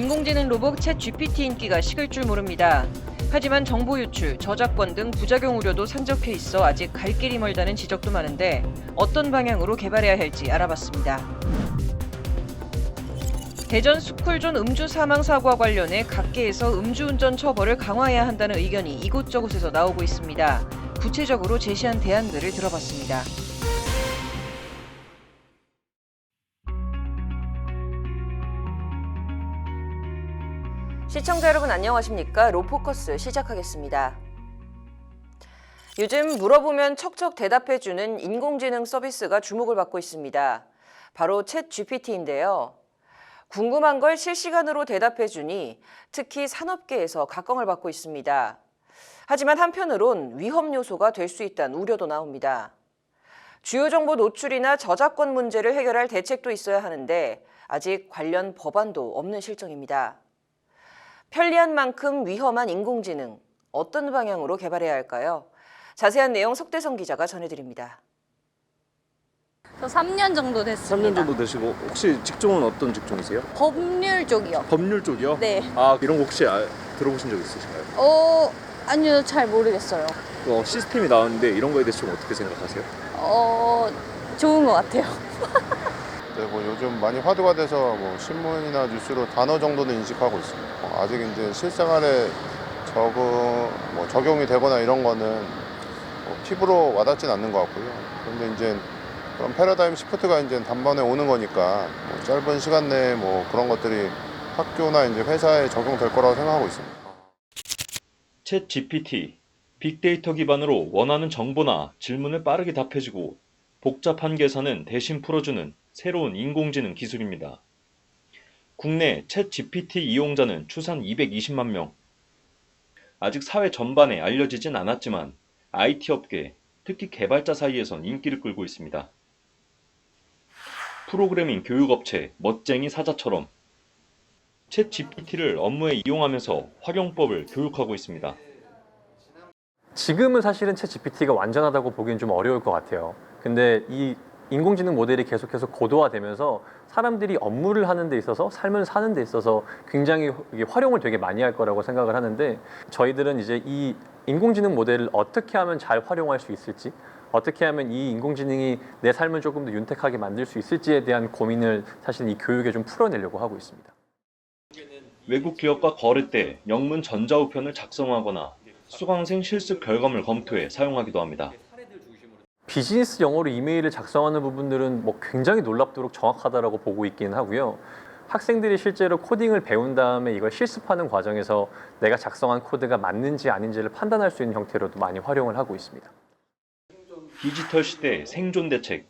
인공지능 로봇 챗 GPT 인기가 식을 줄 모릅니다. 하지만 정보 유출, 저작권 등 부작용 우려도 산적해 있어 아직 갈 길이 멀다는 지적도 많은데 어떤 방향으로 개발해야 할지 알아봤습니다. 대전 스쿨존 음주 사망 사고와 관련해 각계에서 음주운전 처벌을 강화해야 한다는 의견이 이곳저곳에서 나오고 있습니다. 구체적으로 제시한 대안들을 들어봤습니다. 시청자 여러분 안녕하십니까? 로포커스 시작하겠습니다. 요즘 물어보면 척척 대답해주는 인공지능 서비스가 주목을 받고 있습니다. 바로 챗 GPT인데요. 궁금한 걸 실시간으로 대답해주니 특히 산업계에서 각광을 받고 있습니다. 하지만 한편으론 위험 요소가 될 수 있다는 우려도 나옵니다. 주요 정보 노출이나 저작권 문제를 해결할 대책도 있어야 하는데 아직 관련 법안도 없는 실정입니다. 편리한 만큼 위험한 인공지능, 어떤 방향으로 개발해야 할까요? 자세한 내용 석대성 기자가 전해드립니다. 저 3년 정도 됐습니다. 3년 정도 되시고 혹시 직종은 어떤 직종이세요? 법률 쪽이요. 법률 쪽이요? 네. 아, 이런 거 혹시 들어보신 적 있으신가요? 아니요, 잘 모르겠어요. 시스템이 나왔는데 이런 거에 대해서 좀 어떻게 생각하세요? 좋은 것 같아요. 네, 뭐 요즘 많이 화두가 돼서 뭐 신문이나 뉴스로 단어 정도는 인식하고 있습니다. 아직 이제 실생활에 적용이 되거나 이런 거는 피부로 와닿진 않는 것 같고요. 그런데 이제 그런 패러다임 시프트가 이제 단번에 오는 거니까 짧은 시간 내에 그런 것들이 학교나 이제 회사에 적용될 거라고 생각하고 있습니다. 챗 GPT, 빅데이터 기반으로 원하는 정보나 질문을 빠르게 답해주고 복잡한 계산은 대신 풀어주는 새로운 인공지능 기술입니다. 국내 챗 GPT 이용자는 추산 220만 명. 아직 사회 전반에 알려지진 않았지만 IT 업계, 특히 개발자 사이에선 인기를 끌고 있습니다. 프로그래밍 교육업체 멋쟁이 사자처럼 챗 GPT를 업무에 이용하면서 활용법을 교육하고 있습니다. 지금은 사실은 챗 GPT가 완전하다고 보기엔 좀 어려울 것 같아요. 근데 이 인공지능 모델이 계속해서 고도화되면서 사람들이 업무를 하는 데 있어서 삶을 사는 데 있어서 굉장히 활용을 되게 많이 할 거라고 생각을 하는데 저희들은 이제 이 인공지능 모델을 어떻게 하면 잘 활용할 수 있을지 어떻게 하면 이 인공지능이 내 삶을 조금 더 윤택하게 만들 수 있을지에 대한 고민을 사실 이 교육에 좀 풀어내려고 하고 있습니다. 외국 기업과 거래 때 영문 전자우편을 작성하거나 수강생 실습 결과물 검토에 사용하기도 합니다. 비즈니스 영어로 이메일을 작성하는 부분들은 굉장히 놀랍도록 정확하다라고 보고 있긴 하고요. 학생들이 실제로 코딩을 배운 다음에 이걸 실습하는 과정에서 내가 작성한 코드가 맞는지 아닌지를 판단할 수 있는 형태로도 많이 활용을 하고 있습니다. 디지털 시대 생존 대책,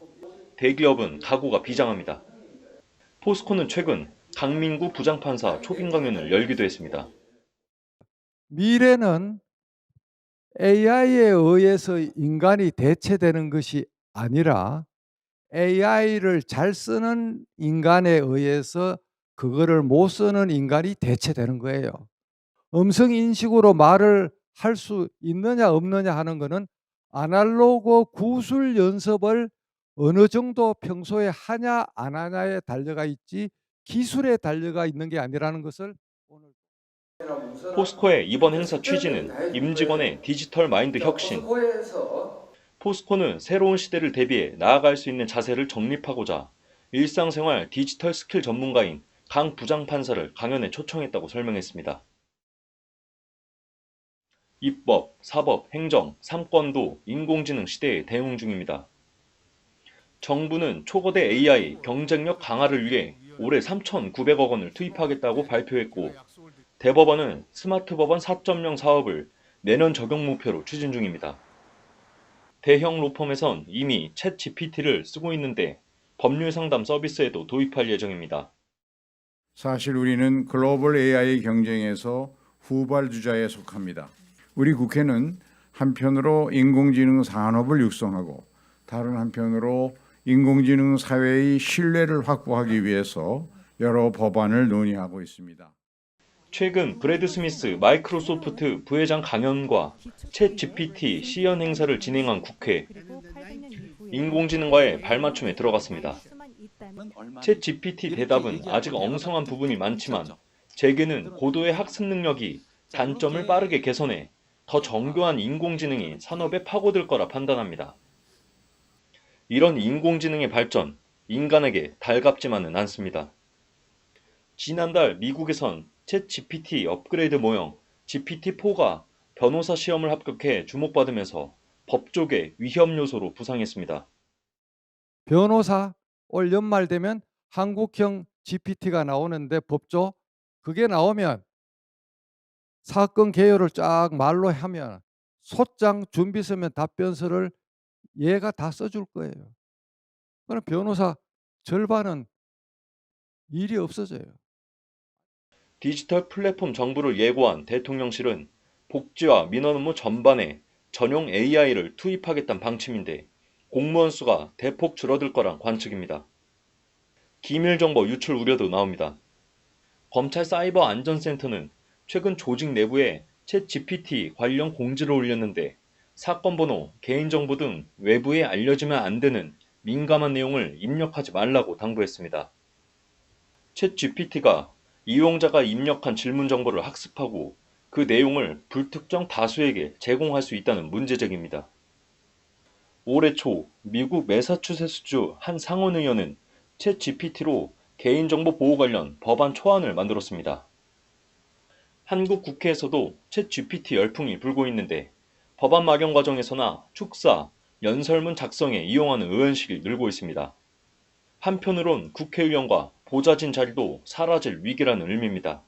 대기업은 각오가 비장합니다. 포스코는 최근 강민구 부장판사 초빙 강연을 열기도 했습니다. 미래는 AI에 의해서 인간이 대체되는 것이 아니라 AI를 잘 쓰는 인간에 의해서 그거를 못 쓰는 인간이 대체되는 거예요. 음성 인식으로 말을 할 수 있느냐 없느냐 하는 거는 아날로그 구술 연습을 어느 정도 평소에 하냐 안 하냐에 달려가 있지 기술에 달려가 있는 게 아니라는 것을 오늘 포스코의 이번 행사 취지는 임직원의 디지털 마인드 혁신. 포스코는 새로운 시대를 대비해 나아갈 수 있는 자세를 정립하고자 일상생활 디지털 스킬 전문가인 강 부장판사를 강연에 초청했다고 설명했습니다. 입법, 사법, 행정, 삼권도 인공지능 시대에 대응 중입니다. 정부는 초거대 AI 경쟁력 강화를 위해 올해 3,900억 원을 투입하겠다고 발표했고 대법원은 스마트 법원 4.0 사업을 내년 적용 목표로 추진 중입니다. 대형 로펌에선 이미 챗 GPT를 쓰고 있는데 법률 상담 서비스에도 도입할 예정입니다. 사실 우리는 글로벌 AI 경쟁에서 후발주자에 속합니다. 우리 국회는 한편으로 인공지능 산업을 육성하고 다른 한편으로 인공지능 사회의 신뢰를 확보하기 위해서 여러 법안을 논의하고 있습니다. 최근 브래드 스미스 마이크로소프트 부회장 강연과 챗 GPT 시연 행사를 진행한 국회. 인공지능과의 발맞춤에 들어갔습니다. 챗 GPT 대답은 아직 엉성한 부분이 많지만 재계는 고도의 학습 능력이 단점을 빠르게 개선해 더 정교한 인공지능이 산업에 파고들 거라 판단합니다. 이런 인공지능의 발전, 인간에게 달갑지만은 않습니다. 지난달 미국에선 챗 GPT 업그레이드 모형 GPT-4가 변호사 시험을 합격해 주목받으면서 법조계 위험 요소로 부상했습니다. 변호사 올 연말 되면 한국형 GPT가 나오는데 법조 그게 나오면 사건 개요를 쫙 말로 하면 소장 준비서면 답변서를 얘가 다 써줄 거예요. 그럼 변호사 절반은 일이 없어져요. 디지털 플랫폼 정부를 예고한 대통령실은 복지와 민원 업무 전반에 전용 AI를 투입하겠다는 방침인데 공무원 수가 대폭 줄어들 거란 관측입니다. 기밀정보 유출 우려도 나옵니다. 검찰사이버안전센터는 최근 조직 내부에 챗 GPT 관련 공지를 올렸는데 사건 번호, 개인정보 등 외부에 알려지면 안 되는 민감한 내용을 입력하지 말라고 당부했습니다. 챗 GPT가 이용자가 입력한 질문 정보를 학습하고 그 내용을 불특정 다수에게 제공할 수 있다는 문제제기입니다. 올해 초 미국 매사추세츠주 한 상원 의원은 챗 GPT로 개인정보 보호 관련 법안 초안을 만들었습니다. 한국 국회에서도 챗 GPT 열풍이 불고 있는데 법안 마련 과정에서나 축사, 연설문 작성에 이용하는 의원실이 늘고 있습니다. 한편으론 국회의원과 보좌진 자리도 사라질 위기라는 의미입니다.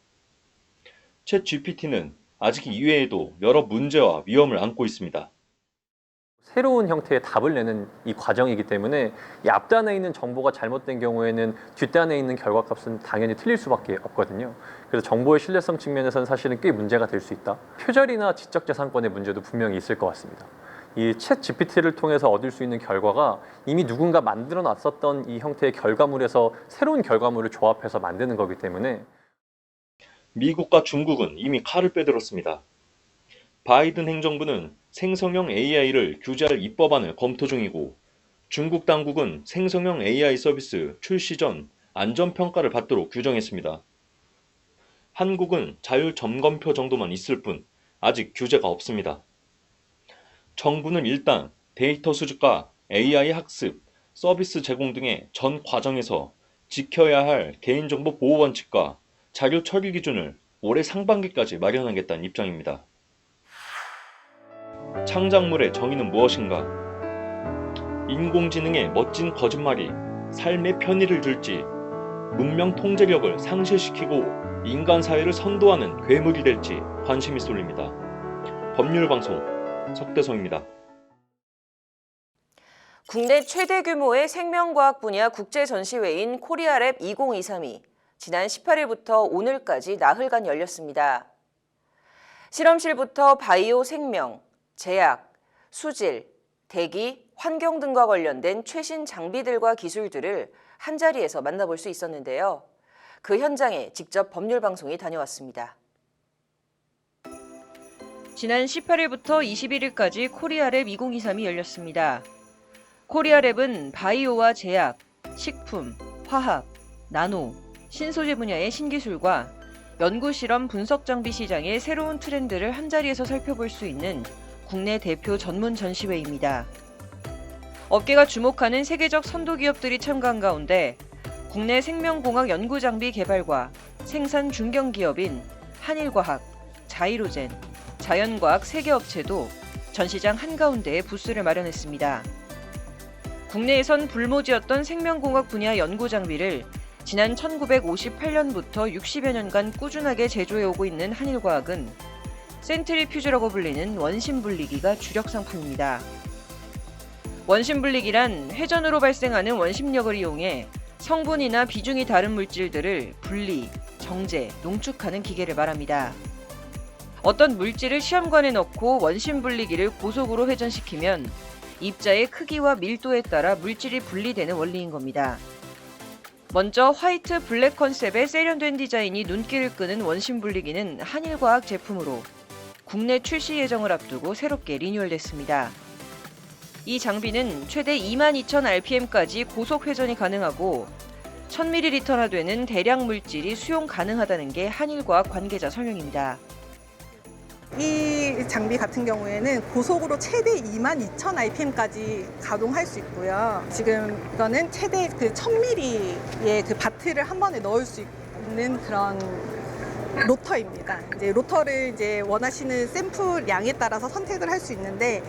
챗 GPT는 아직 이외에도 여러 문제와 위험을 안고 있습니다. 새로운 형태의 답을 내는 이 과정이기 때문에 이 앞단에 있는 정보가 잘못된 경우에는 뒷단에 있는 결과값은 당연히 틀릴 수밖에 없거든요. 그래서 정보의 신뢰성 측면에서는 사실은 꽤 문제가 될 수 있다. 표절이나 지적재산권의 문제도 분명히 있을 것 같습니다. 이 챗 GPT를 통해서 얻을 수 있는 결과가 이미 누군가 만들어 놨었던 이 형태의 결과물에서 새로운 결과물을 조합해서 만드는 거기 때문에 미국과 중국은 이미 칼을 빼들었습니다. 바이든 행정부는 생성형 AI를 규제할 입법안을 검토 중이고 중국 당국은 생성형 AI 서비스 출시 전 안전평가를 받도록 규정했습니다. 한국은 자율점검표 정도만 있을 뿐 아직 규제가 없습니다. 정부는 일단 데이터 수집과 AI 학습, 서비스 제공 등의 전 과정에서 지켜야 할 개인정보 보호 원칙과 자료 처리 기준을 올해 상반기까지 마련하겠다는 입장입니다. 창작물의 정의는 무엇인가? 인공지능의 멋진 거짓말이 삶의 편의를 줄지, 문명 통제력을 상실시키고 인간 사회를 선도하는 괴물이 될지 관심이 쏠립니다. 법률방송 석대성입니다. 국내 최대 규모의 생명과학 분야 국제전시회인 코리아랩 2023이 지난 18일부터 오늘까지 나흘간 열렸습니다. 실험실부터 바이오 생명, 제약, 수질, 대기, 환경 등과 관련된 최신 장비들과 기술들을 한자리에서 만나볼 수 있었는데요. 그 현장에 직접 법률방송이 다녀왔습니다. 지난 18일부터 21일까지 코리아랩 2023이 열렸습니다. 코리아랩은 바이오와 제약, 식품, 화학, 나노, 신소재 분야의 신기술과 연구실험 분석장비 시장의 새로운 트렌드를 한자리에서 살펴볼 수 있는 국내 대표 전문 전시회입니다. 업계가 주목하는 세계적 선도 기업들이 참가한 가운데 국내 생명공학 연구장비 개발과 생산 중견 기업인 한일과학, 자이로젠, 자연과학 3개 업체도 전시장 한가운데에 부스를 마련했습니다. 국내에선 불모지였던 생명공학 분야 연구장비를 지난 1958년부터 60여 년간 꾸준하게 제조해오고 있는 한일과학은 센트리퓨즈라고 불리는 원심분리기가 주력 상품입니다. 원심분리기란 회전으로 발생하는 원심력을 이용해 성분이나 비중이 다른 물질들을 분리, 정제, 농축하는 기계를 말합니다. 어떤 물질을 시험관에 넣고 원심분리기를 고속으로 회전시키면 입자의 크기와 밀도에 따라 물질이 분리되는 원리인 겁니다. 먼저 화이트 블랙 컨셉의 세련된 디자인이 눈길을 끄는 원심분리기는 한일과학 제품으로 국내 출시 예정을 앞두고 새롭게 리뉴얼됐습니다. 이 장비는 최대 22,000 rpm까지 고속 회전이 가능하고 1000ml나 되는 대량 물질이 수용 가능하다는 게 한일과학 관계자 설명입니다. 이 장비 같은 경우에는 고속으로 최대 22,000 rpm까지 가동할 수 있고요. 지금 이거는 최대 그 1000ml의 그 바트를 한 번에 넣을 수 있는 그런 로터입니다. 이제 로터를 이제 원하시는 샘플 양에 따라서 선택을 할 수 있는데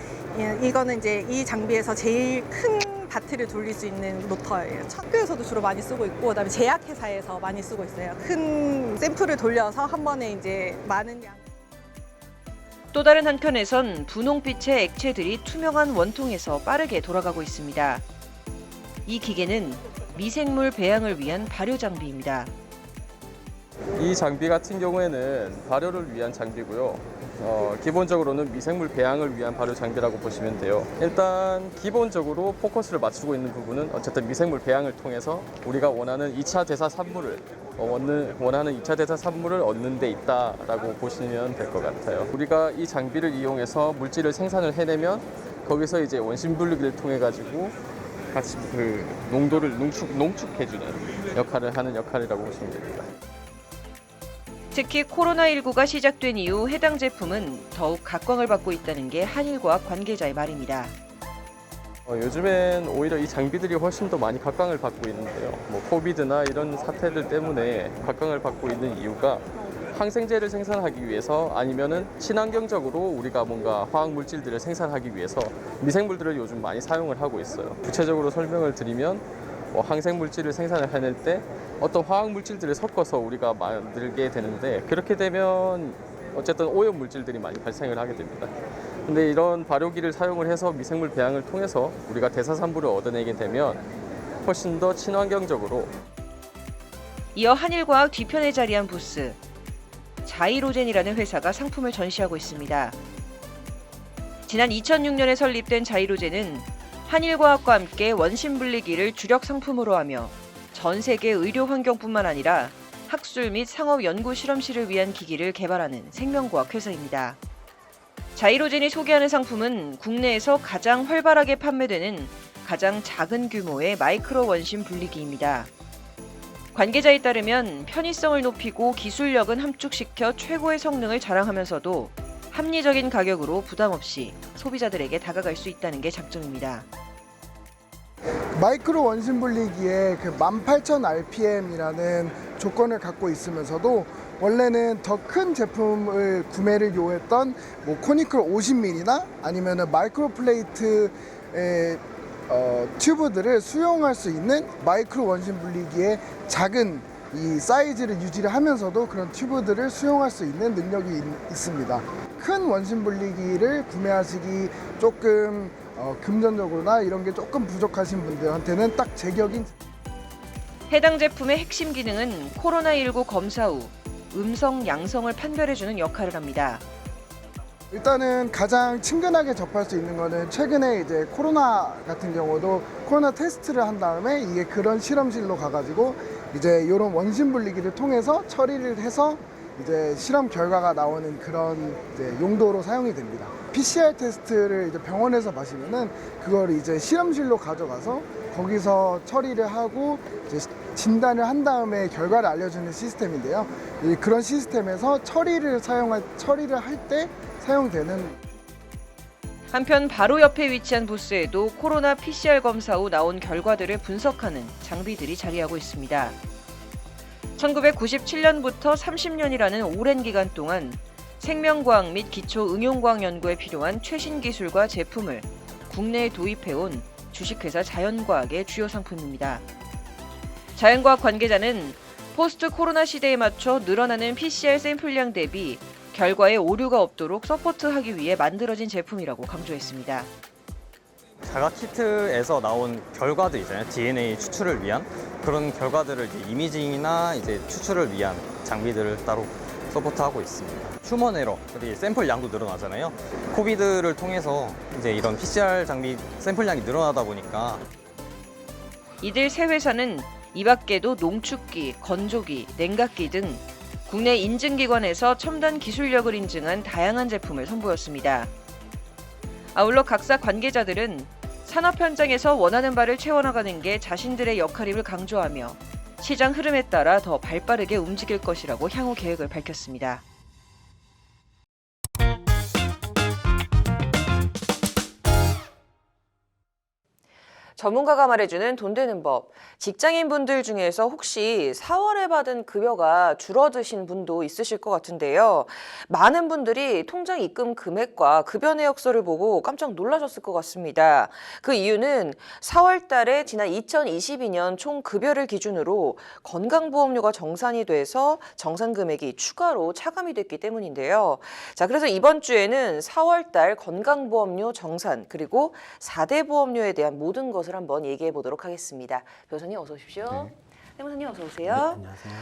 이거는 이제 이 장비에서 제일 큰 바트를 돌릴 수 있는 로터예요. 학교에서도 주로 많이 쓰고 있고, 그다음에 제약회사에서 많이 쓰고 있어요. 큰 샘플을 돌려서 한 번에 이제 많은 양. 또 다른 한편에선 분홍빛의 액체들이 투명한 원통에서 빠르게 돌아가고 있습니다. 이 기계는 미생물 배양을 위한 발효 장비입니다. 이 장비 같은 경우에는 발효를 위한 장비고요. 기본적으로는 미생물 배양을 위한 발효 장비라고 보시면 돼요. 일단 기본적으로 포커스를 맞추고 있는 부분은 어쨌든 미생물 배양을 통해서 우리가 원하는 2차 대사 산물을 얻는 데 있다라고 보시면 될 것 같아요. 우리가 이 장비를 이용해서 물질을 생산을 해내면 거기서 이제 원심 분리기를 통해 가지고 같이 그 농도를 농축해주는 역할을 하는 역할이라고 보시면 됩니다. 특히 코로나19가 시작된 이후 해당 제품은 더욱 각광을 받고 있다는 게 한일과학 관계자의 말입니다. 요즘엔 오히려 이 장비들이 훨씬 더 많이 각광을 받고 있는데요. 코비드나 이런 사태들 때문에 각광을 받고 있는 이유가 항생제를 생산하기 위해서 아니면은 친환경적으로 우리가 뭔가 화학 물질들을 생산하기 위해서 미생물들을 요즘 많이 사용을 하고 있어요. 구체적으로 설명을 드리면 항생 물질을 생산을 해낼 때 어떤 화학 물질들을 섞어서 우리가 만들게 되는데, 그렇게 되면 어쨌든 오염 물질들이 많이 발생을 하게 됩니다. 근데 이런 발효기를 사용을 해서 미생물 배양을 통해서 우리가 대사산물을 얻어내게 되면 훨씬 더 친환경적으로. 이어 한일과학 뒤편에 자리한 부스, 자이로젠이라는 회사가 상품을 전시하고 있습니다. 지난 2006년에 설립된 자이로젠은 한일과학과 함께 원심 분리기를 주력 상품으로 하며 전 세계 의료 환경뿐만 아니라 학술 및 상업 연구 실험실을 위한 기기를 개발하는 생명과학 회사입니다. 자이로젠이 소개하는 상품은 국내에서 가장 활발하게 판매되는 가장 작은 규모의 마이크로 원심 분리기입니다. 관계자에 따르면 편의성을 높이고 기술력은 함축시켜 최고의 성능을 자랑하면서도 합리적인 가격으로 부담 없이 소비자들에게 다가갈 수 있다는 게 장점입니다. 마이크로 원심 분리기에 그 18,000 rpm이라는 조건을 갖고 있으면서도 원래는 더 큰 제품을 구매를 요했던 코니클 50mm나 아니면은 마이크로 플레이트의 튜브들을 수용할 수 있는 마이크로 원심 분리기의 작은 이 사이즈를 유지를 하면서도 그런 튜브들을 수용할 수 있는 능력이 있습니다. 큰 원심 분리기를 구매하시기 조금 금전적으로나 이런 게 조금 부족하신 분들한테는 딱 제격인. 해당 제품의 핵심 기능은 코로나19 검사 후 음성, 양성을 판별해주는 역할을 합니다. 일단은 가장 친근하게 접할 수 있는 거는 최근에 이제 코로나 같은 경우도 코로나 테스트를 한 다음에 이게 그런 실험실로 가가지고 이제 이런 원심 분리기를 통해서 처리를 해서 이제 실험 결과가 나오는 그런 이제 용도로 사용이 됩니다. PCR 테스트를 이제 병원에서 마시면은 그걸 이제 실험실로 가져가서 거기서 처리를 하고 이제 진단을 한 다음에 결과를 알려주는 시스템인데요. 그런 시스템에서 처리를 할 때 사용되는. 한편 바로 옆에 위치한 부스에도 코로나 PCR 검사 후 나온 결과들을 분석하는 장비들이 자리하고 있습니다. 1997년부터 30년이라는 오랜 기간 동안 생명과학 및 기초응용과학 연구에 필요한 최신 기술과 제품을 국내에 도입해온 주식회사 자연과학의 주요 상품입니다. 자연과학 관계자는 포스트 코로나 시대에 맞춰 늘어나는 PCR 샘플량 대비 결과에 오류가 없도록 서포트하기 위해 만들어진 제품이라고 강조했습니다. 자가 키트에서 나온 결과들 있잖아요. DNA 추출을 위한 그런 결과들을 이제 이미징이나 이제 추출을 위한 장비들을 따로 서포트하고 있습니다. 휴먼 에러, 우리 샘플 양도 늘어나잖아요. 코비드를 통해서 이제 이런 PCR 장비 샘플량이 늘어나다 보니까 이들 세 회사는 이 밖에도 농축기, 건조기, 냉각기 등 국내 인증기관에서 첨단 기술력을 인증한 다양한 제품을 선보였습니다. 아울러 각사 관계자들은 산업 현장에서 원하는 바를 채워나가는 게 자신들의 역할임을 강조하며 시장 흐름에 따라 더 발빠르게 움직일 것이라고 향후 계획을 밝혔습니다. 전문가가 말해주는 돈 되는 법. 직장인분들 중에서 혹시 4월에 받은 급여가 줄어드신 분도 있으실 것 같은데요. 많은 분들이 통장 입금 금액과 급여 내역서를 보고 깜짝 놀라셨을 것 같습니다. 그 이유는 4월 달에 지난 2022년 총 급여를 기준으로 건강보험료가 정산이 돼서 정산 금액이 추가로 차감이 됐기 때문인데요. 자, 그래서 이번 주에는 4월 달 건강보험료 정산 그리고 4대 보험료에 대한 모든 것을 한번 얘기해 보도록 하겠습니다. 변호사님 어서 오십시오. 변호사님 어서 오세요. 안녕하세요.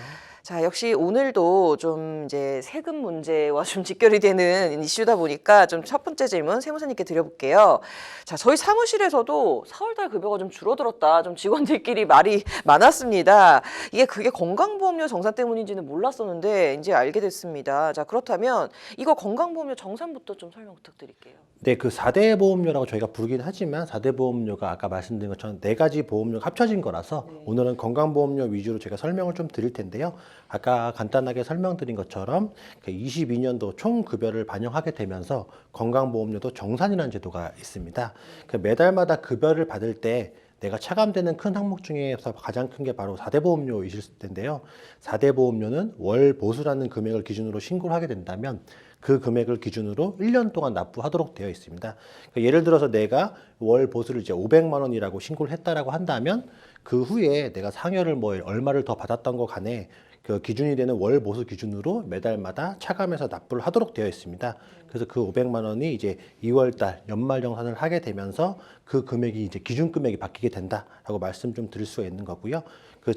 자, 역시 오늘도 좀 이제 세금 문제와 좀 직결이 되는 이슈다 보니까 좀 첫 번째 질문 세무사님께 드려볼게요. 자, 저희 사무실에서도 4월달 급여가 좀 줄어들었다. 좀 직원들끼리 말이 많았습니다. 그게 건강보험료 정산 때문인지는 몰랐었는데 이제 알게 됐습니다. 자, 그렇다면 이거 건강보험료 정산부터 좀 설명 부탁드릴게요. 네, 그 4대 보험료라고 저희가 부르긴 하지만 4대 보험료가 아까 말씀드린 것처럼 4가지 보험료가 합쳐진 거라서 오늘은 건강보험료 위주로 제가 설명을 좀 드릴 텐데요. 아까 간단하게 설명드린 것처럼 22년도 총 급여를 반영하게 되면서 건강보험료도 정산이라는 제도가 있습니다. 매달마다 급여를 받을 때 내가 차감되는 큰 항목 중에서 가장 큰 게 바로 4대 보험료이실 텐데요. 4대 보험료는 월 보수라는 금액을 기준으로 신고를 하게 된다면 그 금액을 기준으로 1년 동안 납부하도록 되어 있습니다. 예를 들어서 내가 월 보수를 이제 500만 원이라고 신고를 했다라고 한다면 그 후에 내가 상여를 얼마를 더 받았던 거 간에 그 기준이 되는 월 보수 기준으로 매달마다 차감해서 납부를 하도록 되어 있습니다. 그래서 그 500만 원이 이제 2월 달 연말 정산을 하게 되면서 그 금액이 이제 기준 금액이 바뀌게 된다라고 말씀 좀 드릴 수가 있는 거고요.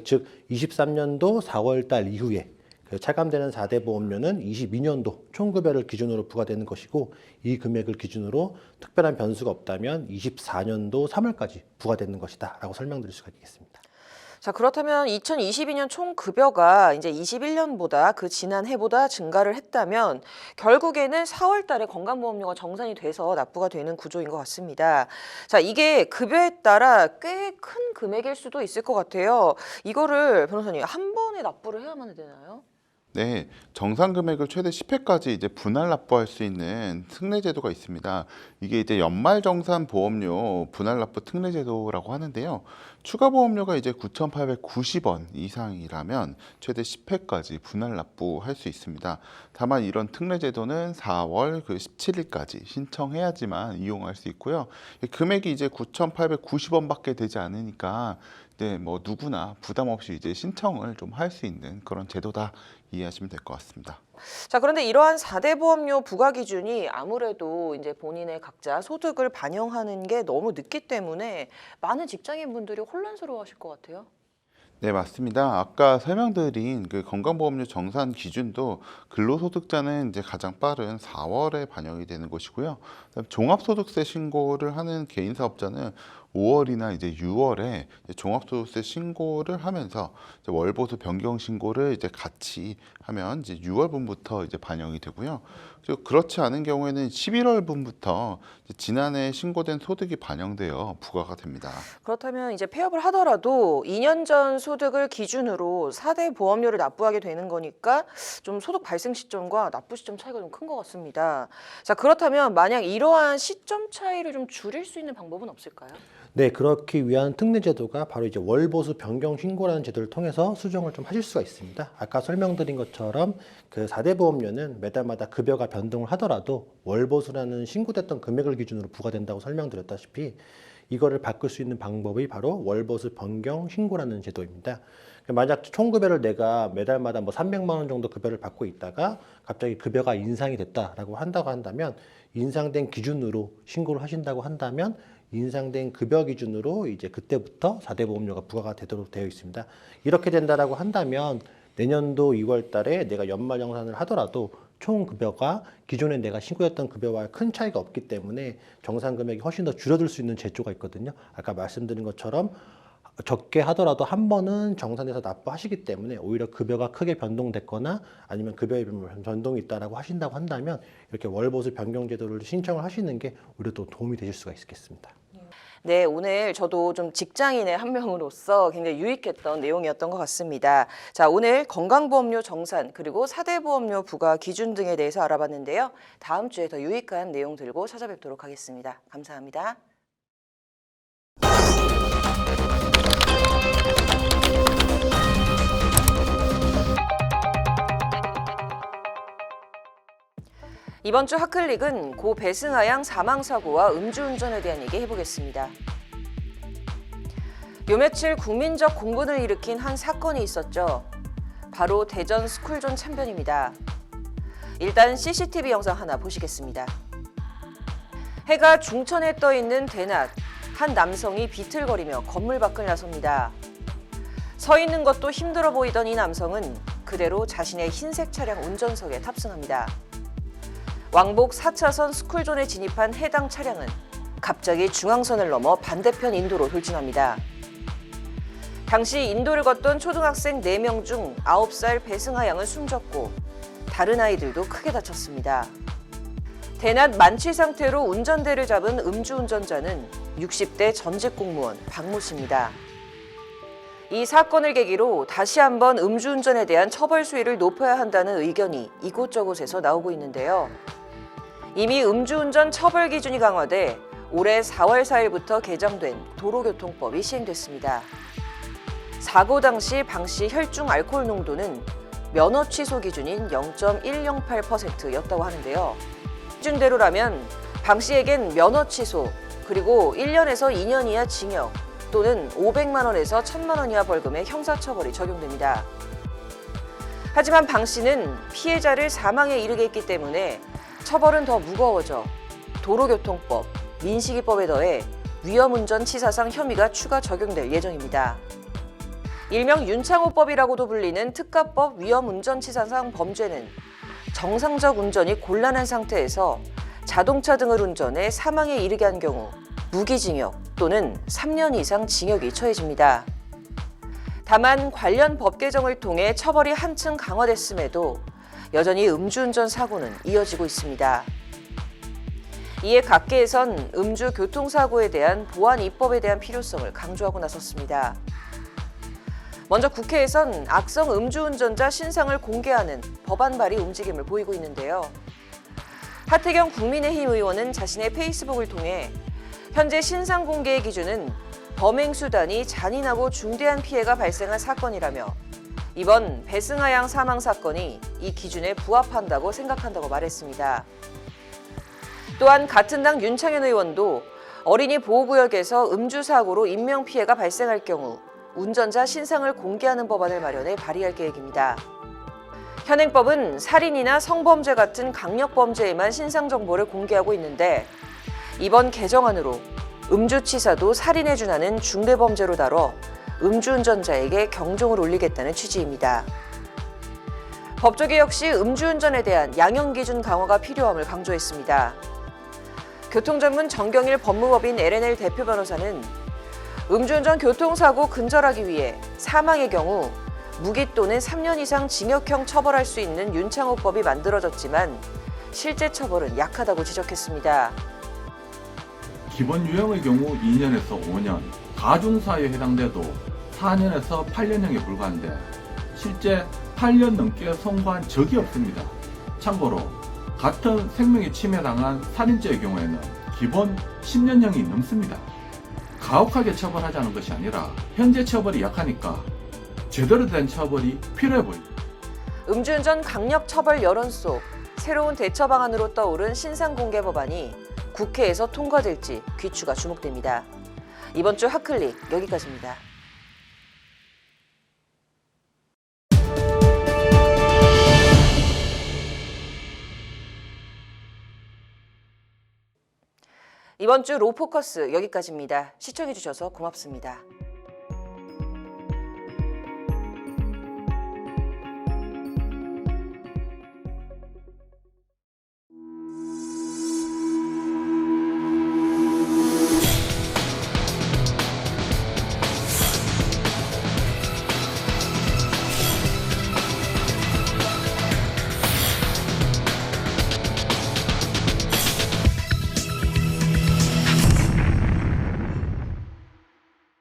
즉 23년도 4월 달 이후에 차감되는 4대 보험료는 22년도 총급여를 기준으로 부과되는 것이고 이 금액을 기준으로 특별한 변수가 없다면 24년도 3월까지 부과되는 것이다 라고 설명드릴 수가 있겠습니다. 자, 그렇다면 2022년 총 급여가 이제 21년보다 그 지난 해보다 증가를 했다면 결국에는 4월 달에 건강보험료가 정산이 돼서 납부가 되는 구조인 것 같습니다. 자, 이게 급여에 따라 꽤 큰 금액일 수도 있을 것 같아요. 이거를 변호사님 한 번에 납부를 해야만 되나요? 네, 정산 금액을 최대 10회까지 이제 분할 납부할 수 있는 특례제도가 있습니다. 이게 이제 연말정산 보험료 분할 납부 특례제도라고 하는데요. 추가 보험료가 이제 9,890원 이상이라면 최대 10회까지 분할 납부할 수 있습니다. 다만 이런 특례제도는 4월 17일까지 신청해야지만 이용할 수 있고요. 금액이 이제 9,890원밖에 되지 않으니까 뭐 누구나 부담 없이 이제 신청을 좀 할 수 있는 그런 제도다 이해하시면 될 것 같습니다. 자, 그런데 이러한 4대 보험료 부과 기준이 아무래도 이제 본인의 각자 소득을 반영하는 게 너무 늦기 때문에 많은 직장인분들이 혼란스러워하실 것 같아요. 네, 맞습니다. 아까 설명드린 그 건강보험료 정산 기준도 근로소득자는 이제 가장 빠른 4월에 반영이 되는 것이고요. 종합소득세 신고를 하는 개인사업자는 5월이나 이제 6월에 종합소득세 신고를 하면서 이제 월보수 변경 신고를 이제 같이 하면 이제 6월분부터 이제 반영이 되고요. 그리고 그렇지 않은 경우에는 11월분부터 지난해 신고된 소득이 반영되어 부과가 됩니다. 그렇다면 이제 폐업을 하더라도 2년 전 소득을 기준으로 4대 보험료를 납부하게 되는 거니까 좀 소득 발생 시점과 납부 시점 차이가 좀 큰 것 같습니다. 자, 그렇다면 만약 이러한 시점 차이를 좀 줄일 수 있는 방법은 없을까요? 네, 그렇기 위한 특례제도가 바로 이제 월보수 변경 신고라는 제도를 통해서 수정을 좀 하실 수가 있습니다. 아까 설명드린 것처럼 그 4대 보험료는 매달마다 급여가 변동을 하더라도 월보수라는 신고됐던 금액을 기준으로 부과된다고 설명드렸다시피 이거를 바꿀 수 있는 방법이 바로 월보수 변경 신고라는 제도입니다. 만약 총급여를 내가 매달마다 300만 원 정도 급여를 받고 있다가 갑자기 급여가 인상이 됐다라고 한다면 인상된 기준으로 신고를 하신다고 한다면 인상된 급여 기준으로 이제 그때부터 4대 보험료가 부과가 되도록 되어 있습니다. 이렇게 된다라고 한다면 내년도 2월 달에 내가 연말 정산을 하더라도 총 급여가 기존에 내가 신고했던 급여와 큰 차이가 없기 때문에 정산 금액이 훨씬 더 줄어들 수 있는 제도가 있거든요. 아까 말씀드린 것처럼 적게 하더라도 한 번은 정산해서 납부하시기 때문에 오히려 급여가 크게 변동됐거나 아니면 급여의 변동이 있다라고 하신다고 한다면 이렇게 월보수 변경 제도를 신청을 하시는 게 오히려 또 도움이 되실 수가 있겠습니다. 네, 오늘 저도 좀 직장인의 한 명으로서 굉장히 유익했던 내용이었던 것 같습니다. 자, 오늘 건강보험료 정산 그리고 4대 보험료 부과 기준 등에 대해서 알아봤는데요. 다음 주에 더 유익한 내용 들고 찾아뵙도록 하겠습니다. 감사합니다. 이번 주 핫클릭은 고 배승하 양 사망사고와 음주운전에 대한 얘기 해보겠습니다. 요 며칠 국민적 공분을 일으킨 한 사건이 있었죠. 바로 대전 스쿨존 참변입니다. 일단 CCTV 영상 하나 보시겠습니다. 해가 중천에 떠있는 대낮, 한 남성이 비틀거리며 건물 밖을 나섭니다. 서 있는 것도 힘들어 보이던 이 남성은 그대로 자신의 흰색 차량 운전석에 탑승합니다. 왕복 4차선 스쿨존에 진입한 해당 차량은 갑자기 중앙선을 넘어 반대편 인도로 돌진합니다. 당시 인도를 걷던 초등학생 4명 중 9살 배승하 양은 숨졌고 다른 아이들도 크게 다쳤습니다. 대낮 만취 상태로 운전대를 잡은 음주운전자는 60대 전직 공무원 박모 씨입니다. 이 사건을 계기로 다시 한번 음주운전에 대한 처벌 수위를 높여야 한다는 의견이 이곳저곳에서 나오고 있는데요. 이미 음주운전 처벌 기준이 강화돼 올해 4월 4일부터 개정된 도로교통법이 시행됐습니다. 사고 당시 방 씨 혈중 알코올 농도는 면허 취소 기준인 0.108%였다고 하는데요. 기준대로라면 방 씨에겐 면허 취소, 그리고 1년에서 2년 이하 징역 또는 500만 원에서 1000만 원 이하 벌금의 형사처벌이 적용됩니다. 하지만 방 씨는 피해자를 사망에 이르게 했기 때문에 처벌은 더 무거워져 도로교통법, 민식이법에 더해 위험운전치사상 혐의가 추가 적용될 예정입니다. 일명 윤창호법이라고도 불리는 특가법 위험운전치사상 범죄는 정상적 운전이 곤란한 상태에서 자동차 등을 운전해 사망에 이르게 한 경우 무기징역 또는 3년 이상 징역이 처해집니다. 다만 관련 법 개정을 통해 처벌이 한층 강화됐음에도 여전히 음주운전 사고는 이어지고 있습니다. 이에 각계에선 음주 교통사고에 대한 보안 입법에 대한 필요성을 강조하고 나섰습니다. 먼저 국회에선 악성 음주운전자 신상을 공개하는 법안 발의 움직임을 보이고 있는데요. 하태경 국민의힘 의원은 자신의 페이스북을 통해 현재 신상 공개의 기준은 범행 수단이 잔인하고 중대한 피해가 발생한 사건이라며 이번 배승하 양 사망 사건이 이 기준에 부합한다고 생각한다고 말했습니다. 또한 같은 당 윤창현 의원도 어린이 보호구역에서 음주사고로 인명피해가 발생할 경우 운전자 신상을 공개하는 법안을 마련해 발의할 계획입니다. 현행법은 살인이나 성범죄 같은 강력범죄에만 신상 정보를 공개하고 있는데 이번 개정안으로 음주치사도 살인에 준하는 중대범죄로 다뤄 음주운전자에게 경종을 울리겠다는 취지입니다. 법조계 역시 음주운전에 대한 양형기준 강화가 필요함을 강조했습니다. 교통전문 정경일 법무법인 LNL 대표 변호사는 음주운전 교통사고 근절하기 위해 사망의 경우 무기 또는 3년 이상 징역형 처벌할 수 있는 윤창호법이 만들어졌지만 실제 처벌은 약하다고 지적했습니다. 기본 유형의 경우 2년에서 5년, 가중사유에 해당돼도 4년에서 8년형에 불과한데 실제 8년 넘게 선고한 적이 없습니다. 참고로 같은 생명이 침해당한 살인죄의 경우에는 기본 10년형이 넘습니다. 가혹하게 처벌하자는 것이 아니라 현재 처벌이 약하니까 제대로 된 처벌이 필요해 보입니다. 음주운전 강력 처벌 여론 속 새로운 대처 방안으로 떠오른 신상공개 법안이 국회에서 통과될지 귀추가 주목됩니다. 이번 주 핫클릭 여기까지입니다. 이번 주 로포커스 여기까지입니다. 시청해주셔서 고맙습니다.